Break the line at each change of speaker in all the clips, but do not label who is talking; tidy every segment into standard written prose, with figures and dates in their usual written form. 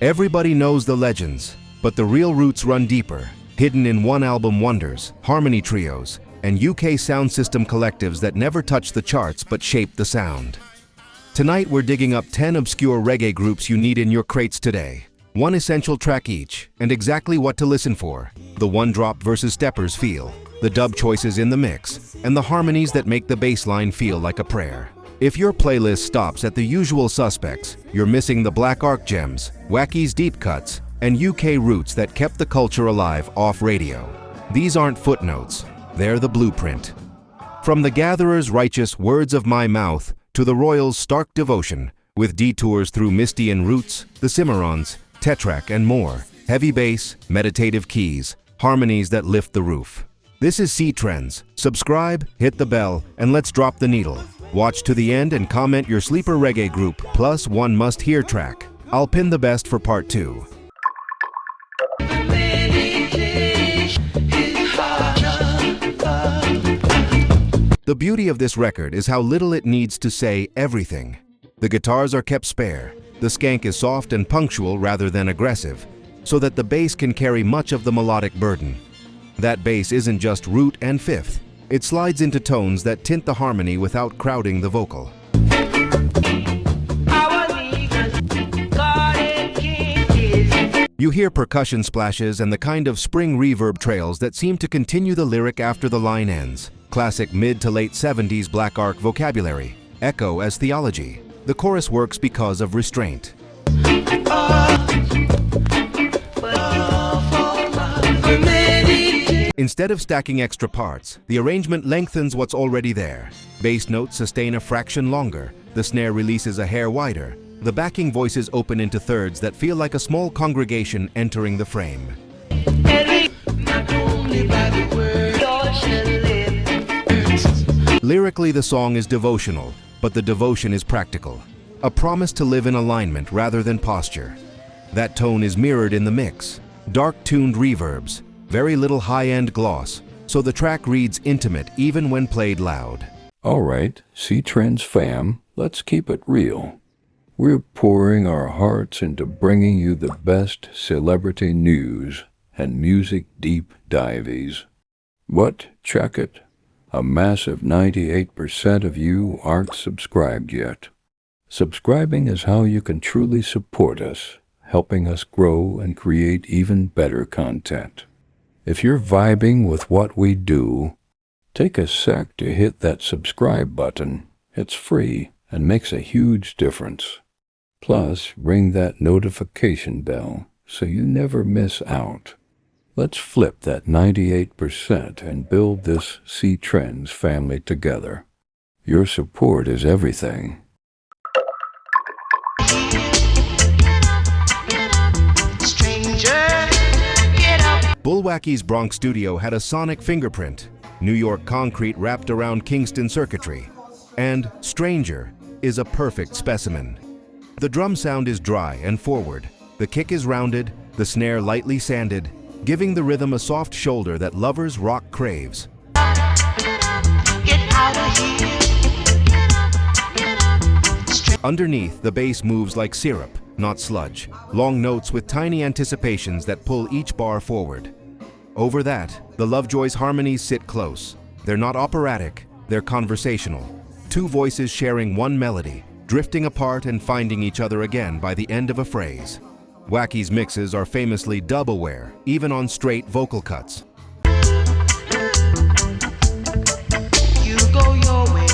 Everybody knows the legends, but the real roots run deeper, hidden in one-album wonders, harmony trios, and UK sound system collectives that never touch the charts but shape the sound. Tonight we're digging up 10 obscure reggae groups you need in your crates today. One essential track each, and exactly what to listen for. The one-drop versus steppers feel, the dub choices in the mix, and the harmonies that make the bass line feel like a prayer. If your playlist stops at the usual suspects, you're missing the Black Arc gems, Wackies deep cuts, and UK roots that kept the culture alive off radio. These aren't footnotes, they're the blueprint. From the Gatherer's righteous words of my mouth to the Royals' stark devotion, with detours through Misty and Roots, the Simmerons, Tetrack, and more, heavy bass, meditative keys, harmonies that lift the roof. This is Cetrends. Subscribe, hit the bell, and let's drop the needle. Watch to the end and comment your sleeper reggae group plus one must-hear track. I'll pin the best for part 2. The beauty of this record is how little it needs to say everything. The guitars are kept spare, the skank is soft and punctual rather than aggressive, so that the bass can carry much of the melodic burden. That bass isn't just root and fifth, it slides into tones that tint the harmony without crowding the vocal. You hear percussion splashes and the kind of spring reverb trails that seem to continue the lyric after the line ends. Classic mid to late 70s Black Arc vocabulary, echo as theology. The chorus works because of restraint. Instead of stacking extra parts, the arrangement lengthens what's already there. Bass notes sustain a fraction longer, the snare releases a hair wider, the backing voices open into thirds that feel like a small congregation entering the frame. Lyrically, the song is devotional, but the devotion is practical. A promise to live in alignment rather than posture. That tone is mirrored in the mix. Dark-tuned reverbs, very little high-end gloss, so the track reads intimate even when played loud.
All right, Citrends fam, let's keep it real. We're pouring our hearts into bringing you the best celebrity news and music deep dives. What? Check it. A massive 98% of you aren't subscribed yet. Subscribing is how you can truly support us, helping us grow and create even better content. If you're vibing with what we do, take a sec to hit that subscribe button. It's free and makes a huge difference. Plus, ring that notification bell so you never miss out. Let's flip that 98% and build this Cetrends family together. Your support is everything.
Wackies' Bronx studio had a sonic fingerprint, New York concrete wrapped around Kingston circuitry, and Stranger is a perfect specimen. The drum sound is dry and forward, the kick is rounded, the snare lightly sanded, giving the rhythm a soft shoulder that lovers' rock craves. Underneath, the bass moves like syrup, not sludge, long notes with tiny anticipations that pull each bar forward. Over that, the Lovejoy's harmonies sit close. They're not operatic, they're conversational. Two voices sharing one melody, drifting apart and finding each other again by the end of a phrase. Wackies' mixes are famously dub-aware, even on straight vocal cuts. You go your way.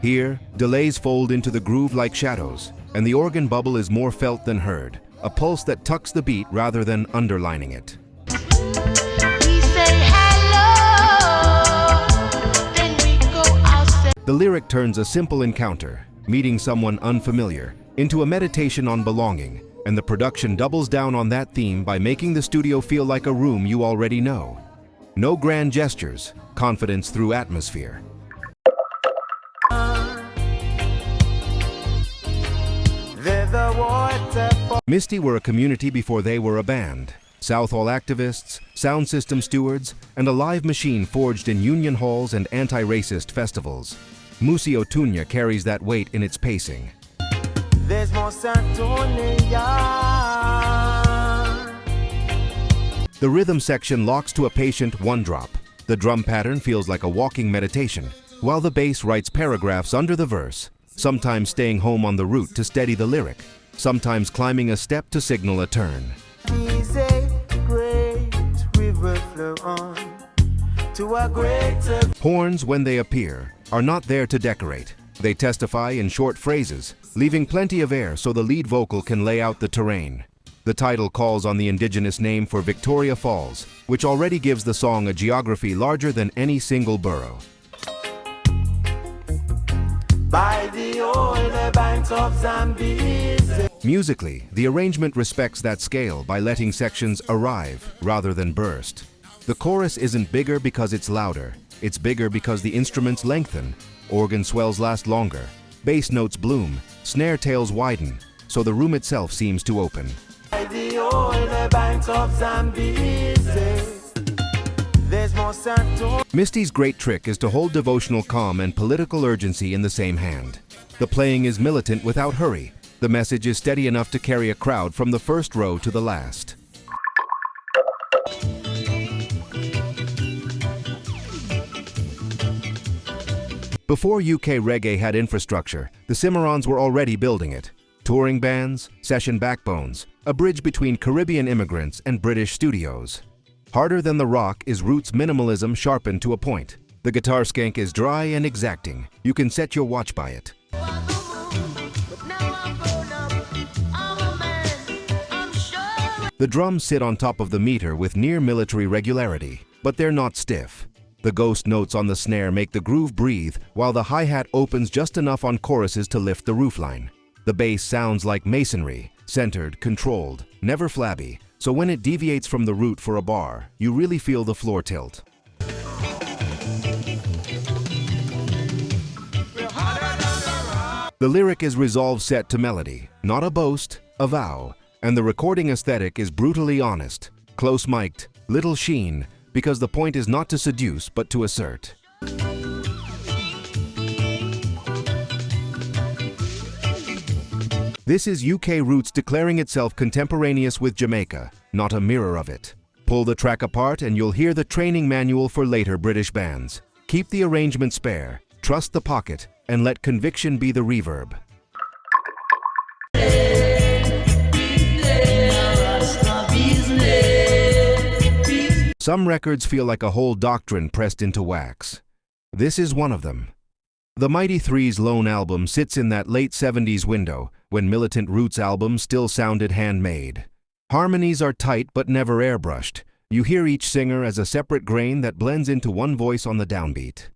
Here, delays fold into the groove like shadows, and the organ bubble is more felt than heard, a pulse that tucks the beat rather than underlining it. The lyric turns a simple encounter, meeting someone unfamiliar, into a meditation on belonging, and the production doubles down on that theme by making the studio feel like a room you already know. No grand gestures, confidence through atmosphere. Misty were a community before they were a band. Southall activists, sound system stewards, and a live machine forged in union halls and anti-racist festivals. Musi-O-Tunya carries that weight in its pacing. The rhythm section locks to a patient one drop. The drum pattern feels like a walking meditation, while the bass writes paragraphs under the verse, sometimes staying home on the root to steady the lyric, sometimes climbing a step to signal a turn.
Is a great river flow on to a greater.
Horns, when they appear, are not there to decorate. They testify in short phrases, leaving plenty of air so the lead vocal can lay out the terrain. The title calls on the indigenous name for Victoria Falls, which already gives the song a geography larger than any single borough.
By the old banks of Zambezi.
Musically, the arrangement respects that scale by letting sections arrive rather than burst. The chorus isn't bigger because it's louder. It's bigger because the instruments lengthen, organ swells last longer, bass notes bloom, snare tails widen, so the room itself seems to open.
By the old banks of Zambezi. There's more Santo.
Misty's great trick is to hold devotional calm and political urgency in the same hand. The playing is militant without hurry. The message is steady enough to carry a crowd from the first row to the last. Before UK reggae had infrastructure, the Cimarons were already building it. Touring bands, session backbones, a bridge between Caribbean immigrants and British studios. Harder than the rock is Roots minimalism sharpened to a point. The guitar skank is dry and exacting. You can set your watch by it. The drums sit on top of the meter with near-military regularity, but they're not stiff. The ghost notes on the snare make the groove breathe, while the hi-hat opens just enough on choruses to lift the roofline. The bass sounds like masonry, centered, controlled, never flabby, so when it deviates from the root for a bar, you really feel the floor tilt. The lyric is resolve set to melody, not a boast, a vow, and the recording aesthetic is brutally honest, close-mic'd, little sheen, because the point is not to seduce but to assert. This is UK Roots declaring itself contemporaneous with Jamaica, not a mirror of it. Pull the track apart and you'll hear the training manual for later British bands. Keep the arrangement spare, trust the pocket, and let conviction be the reverb. Some records feel like a whole doctrine pressed into wax. This is one of them. The Mighty Three's Lone album sits in that late 70s window when militant Roots albums still sounded handmade. Harmonies are tight but never airbrushed. You hear each singer as a separate grain that blends into one voice on the downbeat.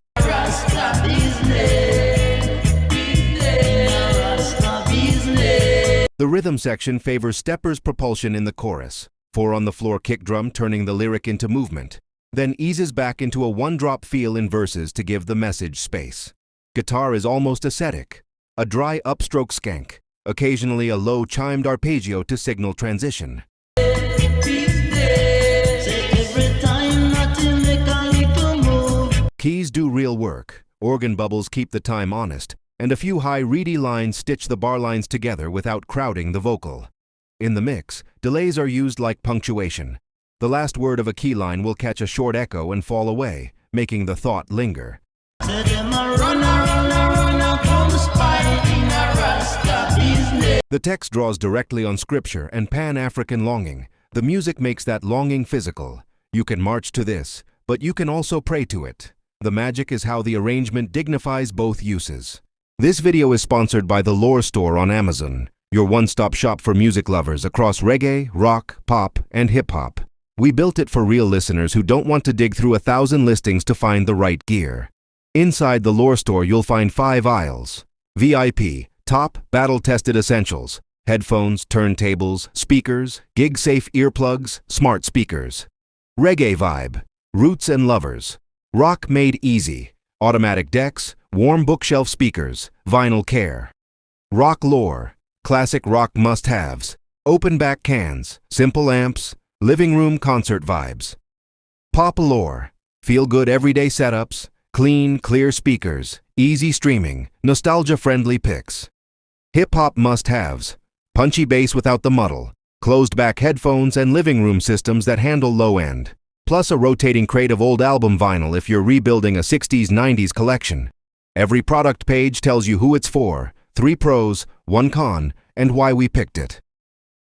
The rhythm section favors steppers' propulsion in the chorus, 4-on-the-floor kick drum turning the lyric into movement, then eases back into a one-drop feel in verses to give the message space. Guitar is almost ascetic, a dry upstroke skank, occasionally a low chimed arpeggio to signal transition. Keys do real work, organ bubbles keep the time honest, and a few high reedy lines stitch the bar lines together without crowding the vocal. In the mix, delays are used like punctuation. The last word of a key line will catch a short echo and fall away, making the thought linger. The text draws directly on scripture and Pan-African longing. The music makes that longing physical. You can march to this, but you can also pray to it. The magic is how the arrangement dignifies both uses. This video is sponsored by the Lore Store on Amazon, your one-stop shop for music lovers across reggae, rock, pop, and hip-hop. We built it for real listeners who don't want to dig through 1,000 listings to find the right gear. Inside the Lore Store, you'll find 5 aisles. VIP, top, battle-tested essentials. Headphones, turntables, speakers, gig-safe earplugs, smart speakers. Reggae vibe, roots and lovers. Rock made easy, automatic decks, warm bookshelf speakers, vinyl care. Rock lore, classic rock must-haves. Open back cans, simple amps, living room concert vibes. Pop lore, feel-good everyday setups, clean, clear speakers, easy streaming, nostalgia-friendly picks. Hip-hop must-haves. Punchy bass without the muddle. Closed-back headphones and living room systems that handle low end. Plus a rotating crate of old album vinyl if you're rebuilding a 60s, 90s collection. Every product page tells you who it's for, 3 pros, 1 con, and why we picked it.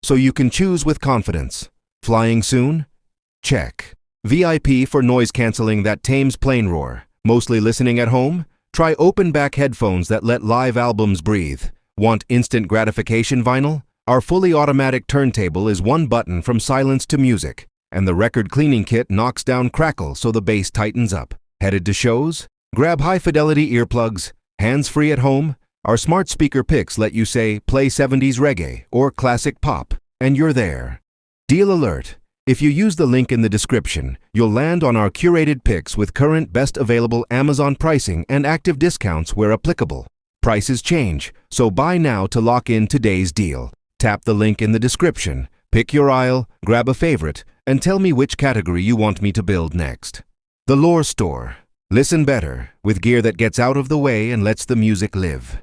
So you can choose with confidence. Flying soon? Check. VIP for noise canceling that tames plane roar. Mostly listening at home? Try open-back headphones that let live albums breathe. Want instant gratification vinyl? Our fully automatic turntable is 1 button from silence to music, and the record cleaning kit knocks down crackle so the bass tightens up. Headed to shows? Grab high-fidelity earplugs. Hands-free at home? Our smart speaker picks let you say, play 70s reggae or classic pop, and you're there. Deal alert. If you use the link in the description, you'll land on our curated picks with current best available Amazon pricing and active discounts where applicable. Prices change, so buy now to lock in today's deal. Tap the link in the description, pick your aisle, grab a favorite, and tell me which category you want me to build next. The Lore Store. Listen better, with gear that gets out of the way and lets the music live.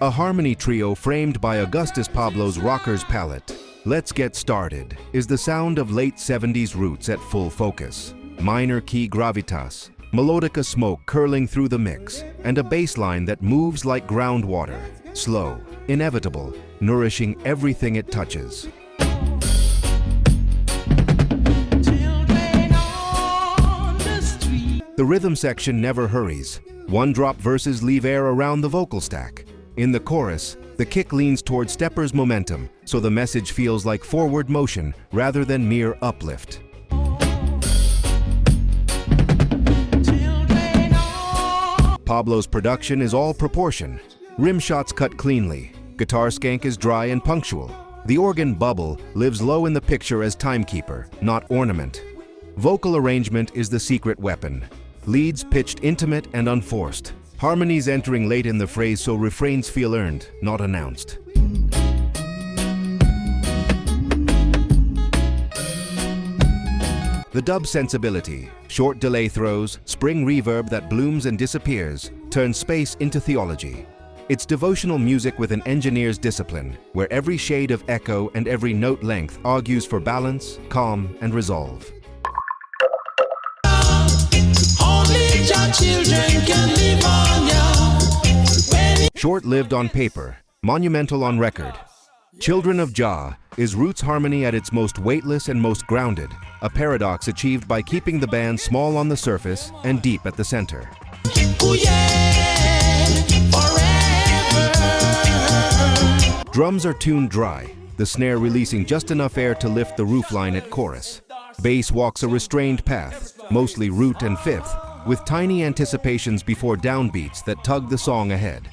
A harmony trio framed by Augustus Pablo's Rocker's palette. Let's Get Started is the sound of late 70s roots at full focus. Minor key gravitas, melodica smoke curling through the mix, and a bass line that moves like groundwater. Slow, inevitable, nourishing everything it touches. The rhythm section never hurries. One-drop verses leave air around the vocal stack. In the chorus, the kick leans toward stepper's momentum, so the message feels like forward motion rather than mere uplift. Pablo's production is all proportion. Rim shots cut cleanly. Guitar skank is dry and punctual. The organ bubble lives low in the picture as timekeeper, not ornament. Vocal arrangement is the secret weapon. Leads pitched intimate and unforced. Harmonies entering late in the phrase so refrains feel earned, not announced. The dub sensibility, short delay throws, spring reverb that blooms and disappears, turns space into theology. It's devotional music with an engineer's discipline, where every shade of echo and every note length argues for balance, calm, and resolve. Short-lived on paper, monumental on record. Children of Jah is roots harmony at its most weightless and most grounded, a paradox achieved by keeping the band small on the surface and deep at the center. Drums are tuned dry, the snare releasing just enough air to lift the roofline at chorus. Bass walks a restrained path, mostly root and fifth, with tiny anticipations before downbeats that tug the song ahead.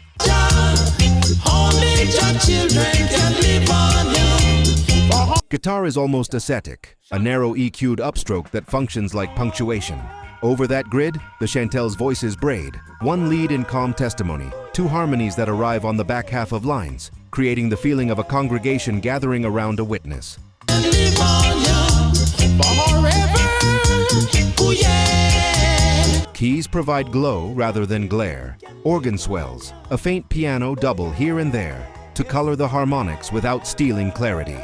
Guitar is almost ascetic, a narrow EQ'd upstroke that functions like punctuation. Over that grid, the Chantells' voices braid, 1 lead in calm testimony, 2 harmonies that arrive on the back half of lines, creating the feeling of a congregation gathering around a witness. Keys provide glow rather than glare. Organ swells, a faint piano double here and there, to color the harmonics without stealing clarity.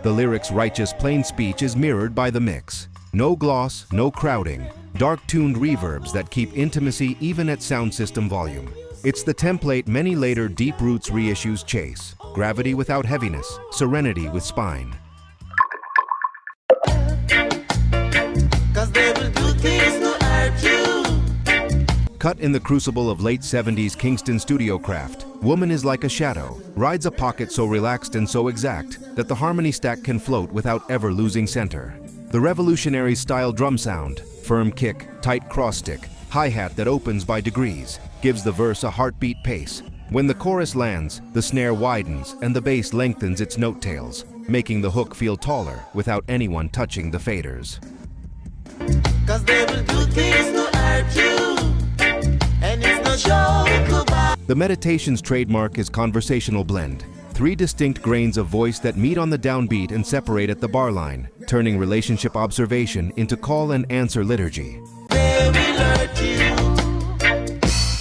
The lyrics' righteous plain speech is mirrored by the mix. No gloss, no crowding, dark-tuned reverbs that keep intimacy even at sound system volume. It's the template many later Deep Roots reissues chase. Gravity without heaviness, serenity with spine. Cut in the crucible of late 70s Kingston studio craft, Woman is like a shadow, rides a pocket so relaxed and so exact that the harmony stack can float without ever losing center. The revolutionary style drum sound, firm kick, tight cross stick, hi-hat that opens by degrees, gives the verse a heartbeat pace. When the chorus lands, the snare widens and the bass lengthens its note tails, making the hook feel taller without anyone touching the faders. 'Cause they will do things to hurt you. The Meditation's trademark is conversational blend. 3 distinct grains of voice that meet on the downbeat and separate at the bar line, turning relationship observation into call and answer liturgy.
they will hurt you.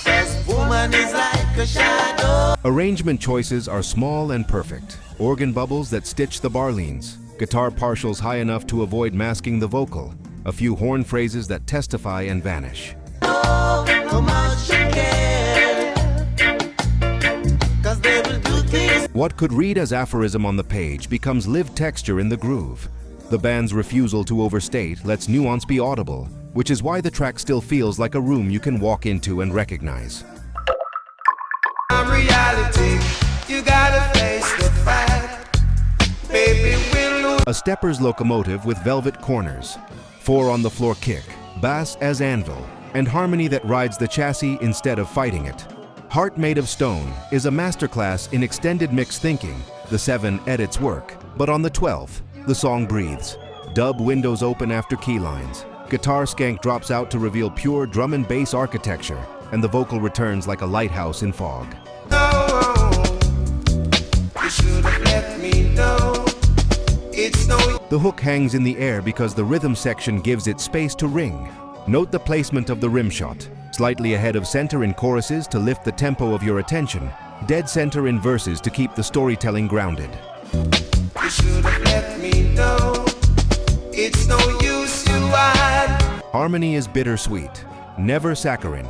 'Cause woman is like a shadow.
Arrangement choices are small and perfect. Organ bubbles that stitch the barleans, guitar partials high enough to avoid masking the vocal, a few horn phrases that testify and vanish.
Oh, how much you care. 'Cause they will do things.
What could read as aphorism on the page becomes live texture in the groove. The band's refusal to overstate lets nuance be audible, which is why the track still feels like a room you can walk into and recognize.
Reality, you gotta face the fact. Baby, we'll lose.
A stepper's locomotive with velvet corners, 4 on the floor kick, bass as anvil, and harmony that rides the chassis instead of fighting it. Heart Made of Stone is a masterclass in extended mix thinking. The 7 edits work, but on the 12th, the song breathes. Dub windows open after key lines. Guitar skank drops out to reveal pure drum and bass architecture, and the vocal returns like a lighthouse in fog.
No, you should have let me know. It's no.
The hook hangs in the air because the rhythm section gives it space to ring. Note the placement of the rim shot, slightly ahead of center in choruses to lift the tempo of your attention, dead center in verses to keep the storytelling grounded.
You should have let me know. It's no use you hide.
Harmony is bittersweet, never saccharine.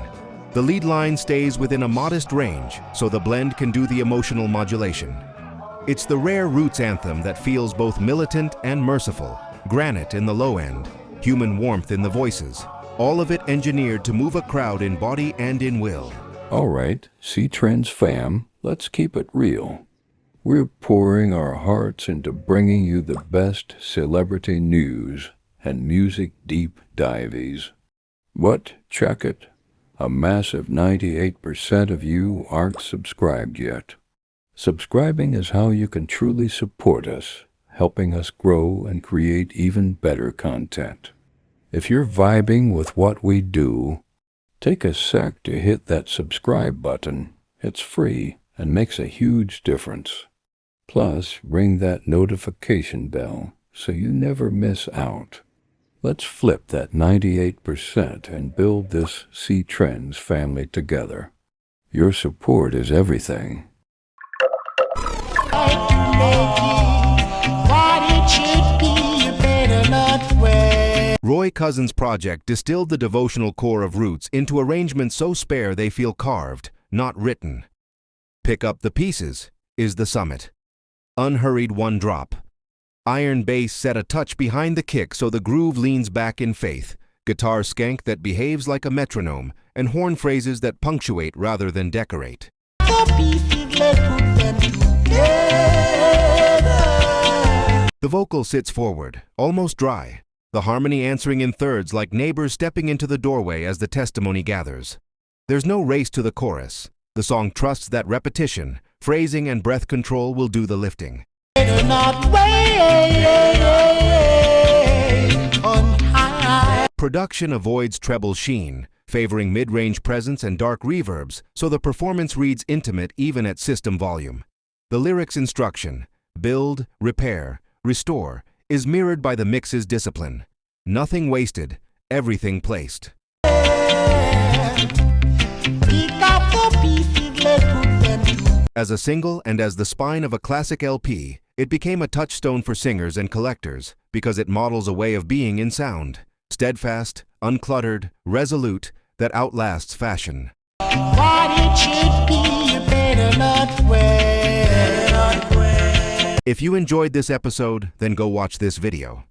The lead line stays within a modest range, so the blend can do the emotional modulation. It's the rare roots anthem that feels both militant and merciful, granite in the low end, human warmth in the voices, all of it engineered to move a crowd in body and in will.
All right, Cetrends fam, let's keep it real. We're pouring our hearts into bringing you the best celebrity news and music deep dives. What? Check it. A massive 98% of you aren't subscribed yet. Subscribing is how you can truly support us, helping us grow and create even better content. If you're vibing with what we do, take a sec to hit that subscribe button. It's free and makes a huge difference. Plus, ring that notification bell so you never miss out. Let's flip that 98% and build this Cetrends family together. Your support is everything.
Roy Cousins' project distilled the devotional core of roots into arrangements so spare they feel carved, not written. Pick up the pieces is the summit. Unhurried one drop. Iron bass set a touch behind the kick so the groove leans back in faith, guitar skank that behaves like a metronome, and horn phrases that punctuate rather than decorate. The vocal sits forward, almost dry, the harmony answering in thirds like neighbors stepping into the doorway as the testimony gathers. There's no race to the chorus. The song trusts that repetition, phrasing, and breath control will do the lifting. Production avoids treble sheen, favoring mid-range presence and dark reverbs, so the performance reads intimate even at system volume. The lyrics instruction, build, repair, restore, is mirrored by the mix's discipline. Nothing wasted, everything placed. As a single and as the spine of a classic LP, it became a touchstone for singers and collectors because it models a way of being in sound, steadfast, uncluttered, resolute, that outlasts fashion. If you enjoyed this episode, then go watch this video.